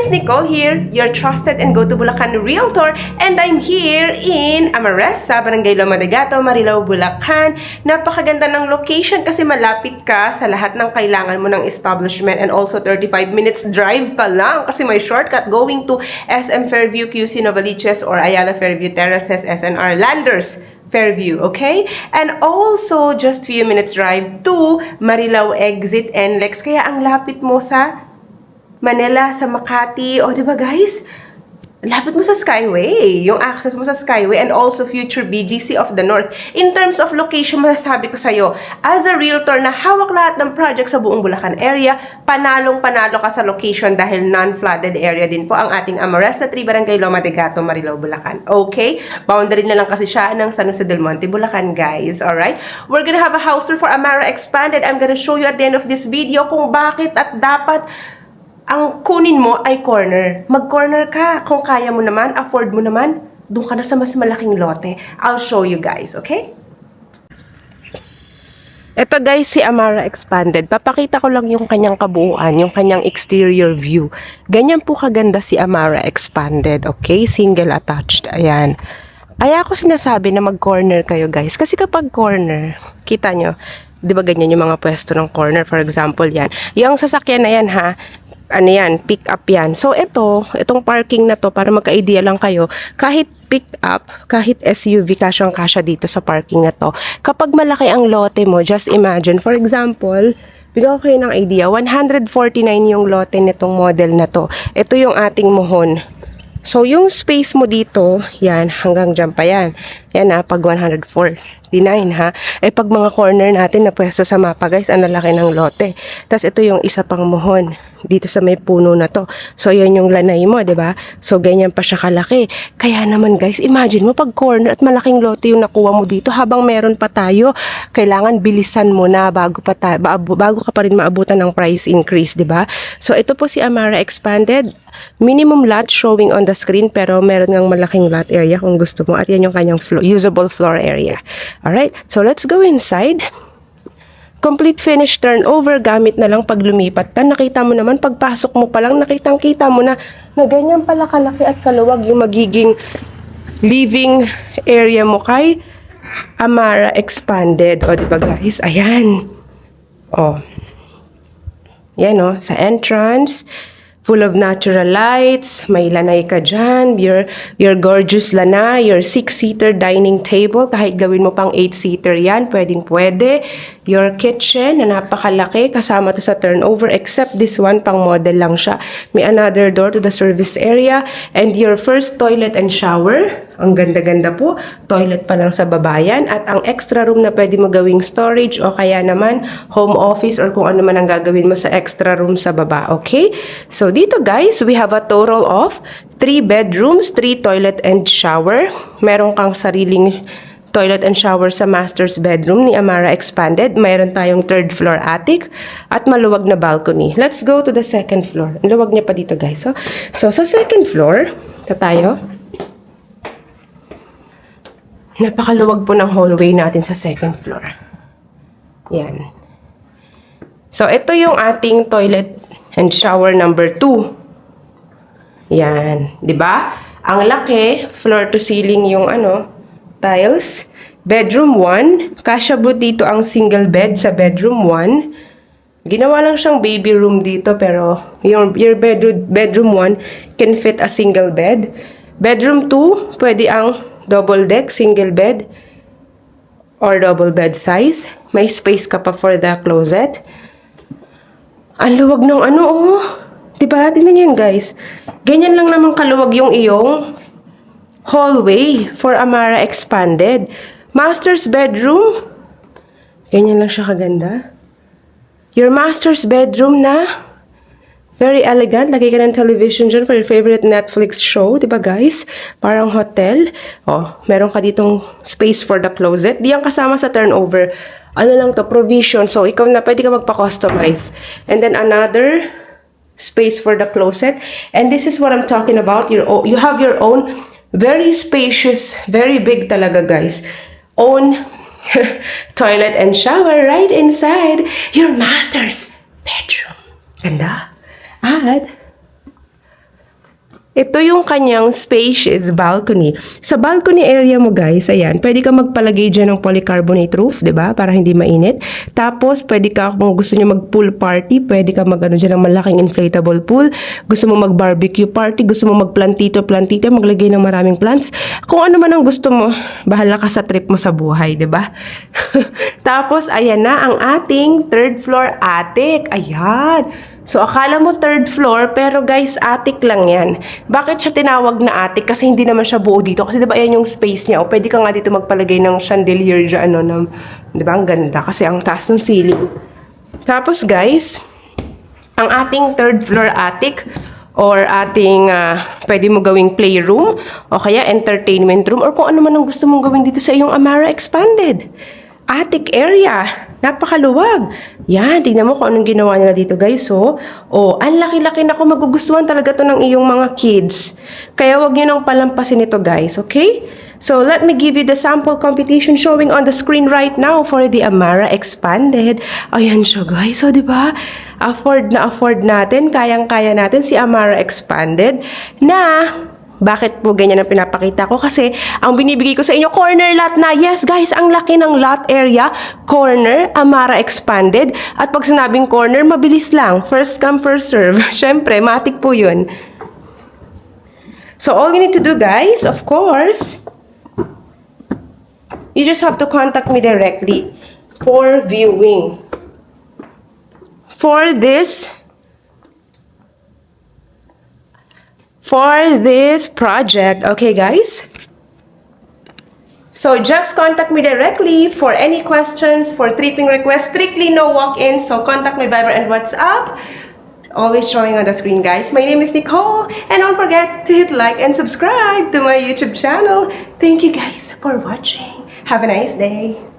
guys! Nicole here, your trusted and go-to Bulacan realtor, and I'm here in Amaresa, Barangay Loma de Gato, Marilao, Bulacan. Napakaganda ng location kasi malapit ka sa lahat ng kailangan mo ng establishment and also 35 minutes drive ka lang kasi may shortcut going to SM Fairview, QC Novaliches, or Ayala Fairview Terraces, SNR Landers Fairview, okay? And also, just few minutes drive to Marilao Exit NLEX. Kaya ang lapit mo sa Manila, sa Makati, o diba guys? Lapit mo sa Skyway, yung access mo sa Skyway, and also future BGC of the North. In terms of location, masasabi ko sa'yo, as a realtor na hawak lahat ng project sa buong Bulacan area, panalong-panalo ka sa location dahil non-flooded area din po ang ating Amaresa 3 Barangay Loma de Gato, Marilao, Bulacan. Okay? Boundary na lang kasi siya ng San Jose del Monte, Bulacan, guys. Alright? We're gonna have a house tour for Amara Expanded. I'm gonna show you at the end of this video kung bakit at dapat ang kunin mo ay corner. Mag-corner ka. Kung kaya mo naman, afford mo naman, doon ka na sa mas malaking lote. I'll show you guys, okay? Ito guys, si Amara Expanded. Papakita ko lang yung kanyang kabuuan, yung kanyang exterior view. Ganyan po kaganda si Amara Expanded, okay? Single attached. Ayan. Kaya ako sinasabi na mag-corner kayo guys. Kasi kapag corner, kita nyo, di ba ganyan yung mga pwesto ng corner? For example, yan. Yung sasakyan na yan ha, ano yan, pick up yan. So, itong parking na to, para magka-idea lang kayo, kahit pick up, kahit SUV, kasyang-kasya dito sa parking na to. Kapag malaki ang lote mo, just imagine, for example, bigyan ko kayo ng idea, 149 yung lote nitong model na to. Ito yung ating mohon. So, yung space mo dito, yan, hanggang dyan pa yan. Yan pag 149 ha. Pag mga corner natin na pwesto sa mapa guys, ang lalaki ng lote. Tapos ito yung isa pang mohon dito sa may puno na to. So yan yung lanay mo, 'di ba? So ganyan pa siya kalaki. Kaya naman guys, imagine mo pag corner at malaking lote yung nakuha mo dito habang meron pa tayo, kailangan bilisan mo na bago ka pa rin maabutan ng price increase, 'di ba? So ito po si Amara Expanded. Minimum lot showing on the screen pero meron ngang malaking lot area kung gusto mo at yan yung kanyang usable floor area. Alright, so let's go inside. Complete finish turnover, gamit na lang pag lumipat ka. Nakita mo naman, pagpasok mo pa lang, nakitang-kita mo na ganyan pala kalaki at kaluwag yung magiging living area mo kay Amara Expanded. O, diba guys? Ayan. O. Yan o, sa entrance. Full of natural lights, may lanay ka dyan, your gorgeous lanay, your 6-seater dining table, kahit gawin mo pang 8-seater yan, pwede. Your kitchen, na napakalaki, kasama to sa turnover, except this one, pang model lang siya. May another door to the service area, and your first toilet and shower, ang ganda-ganda po, toilet pa lang sa babayan, at ang extra room na pwede mo gawing storage, o kaya naman home office, or kung ano man ang gagawin mo sa extra room sa baba, okay? So, dito guys, we have a total of 3 bedrooms, 3 toilet and shower. Meron kang sariling toilet and shower sa master's bedroom ni Amara Expanded. Mayroon tayong 3rd floor attic at maluwag na balcony. Let's go to the 2nd floor. Ang luwag niya pa dito guys. So sa 2nd floor, ito tayo. Napakaluwag po ng hallway natin sa 2nd floor. Yan. So ito yung ating toilet and shower number 2. Yan, 'di ba? Ang laki, floor to ceiling yung tiles. Bedroom 1, kasya po dito ang single bed sa bedroom 1. Ginawa lang siyang baby room dito pero your bedroom 1 can fit a single bed. Bedroom 2, pwede ang double deck, single bed or double bed size. May space ka pa for the closet. Ang luwag ng diba? Tingnan nyo yan, guys. Ganyan lang naman kaluwag yung iyong hallway for Amara Expanded. Master's bedroom. Ganyan lang siya kaganda. Your master's bedroom na very elegant. Lagay ka ng television dyan for your favorite Netflix show. Diba, guys? Parang hotel. Meron ka ditong space for the closet. Di yan kasama sa turnover. Ano lang to, provision. So, ikaw na, pwede ka magpa-customize. And then, another space for the closet. And this is what I'm talking about. You have your own very spacious, very big talaga, guys. Own toilet and shower right inside your master's bedroom. Ganda. At Ito yung kanyang spacious balcony. Sa balcony area mo guys, ayan, pwede ka magpalagay dyan ng polycarbonate roof, 'di ba? Para hindi mainit. Tapos, pwede ka, kung gusto niyo mag-pool party, pwede ka mag-ano dyan ng malaking inflatable pool. Gusto mo mag-barbecue party, gusto mo mag-plantito, maglagay ng maraming plants. Kung ano man ang gusto mo, bahala ka sa trip mo sa buhay, 'di ba? Tapos, ayan na ang ating third floor attic. Ayan. So, akala mo third floor, pero guys, attic lang yan. Bakit siya tinawag na attic? Kasi hindi naman siya buo dito. Kasi diba yan yung space niya. O pwede ka nga dito magpalagay ng chandelier dyan, ano, diba? Ang ganda. Kasi ang taas ng ceiling. Tapos guys, ang ating third floor attic, or ating pwede mo gawing playroom, o kaya entertainment room, or kung ano man ang gusto mong gawin dito sa iyong Amara Expanded attic area. Napakaluwag. Yan, tingnan mo kung anong ginawa nila dito guys. So, ang laki-laki na, kung magugustuhan talaga to ng iyong mga kids. Kaya wag nyo nang palampasin ito guys, okay? So, let me give you the sample computation showing on the screen right now for the Amara Expanded. Ayan siya guys. So, di ba? Afford natin, kayang-kaya natin si Amara Expanded na bakit po ganyan ang pinapakita ko? Kasi ang binibigay ko sa inyo, corner lot na. Yes, guys, ang laki ng lot area. Corner, Amara Expanded. At pag sinabing corner, mabilis lang. First come, first serve. Siyempre, matik po yun. So, all you need to do, guys, of course, you just have to contact me directly for viewing. For this project. Okay, guys? So, just contact me directly for any questions, for tripping requests. Strictly no walk-ins, so contact me Viber and WhatsApp. Always showing on the screen, guys. My name is Nicole, and don't forget to hit like and subscribe to my YouTube channel. Thank you, guys, for watching. Have a nice day.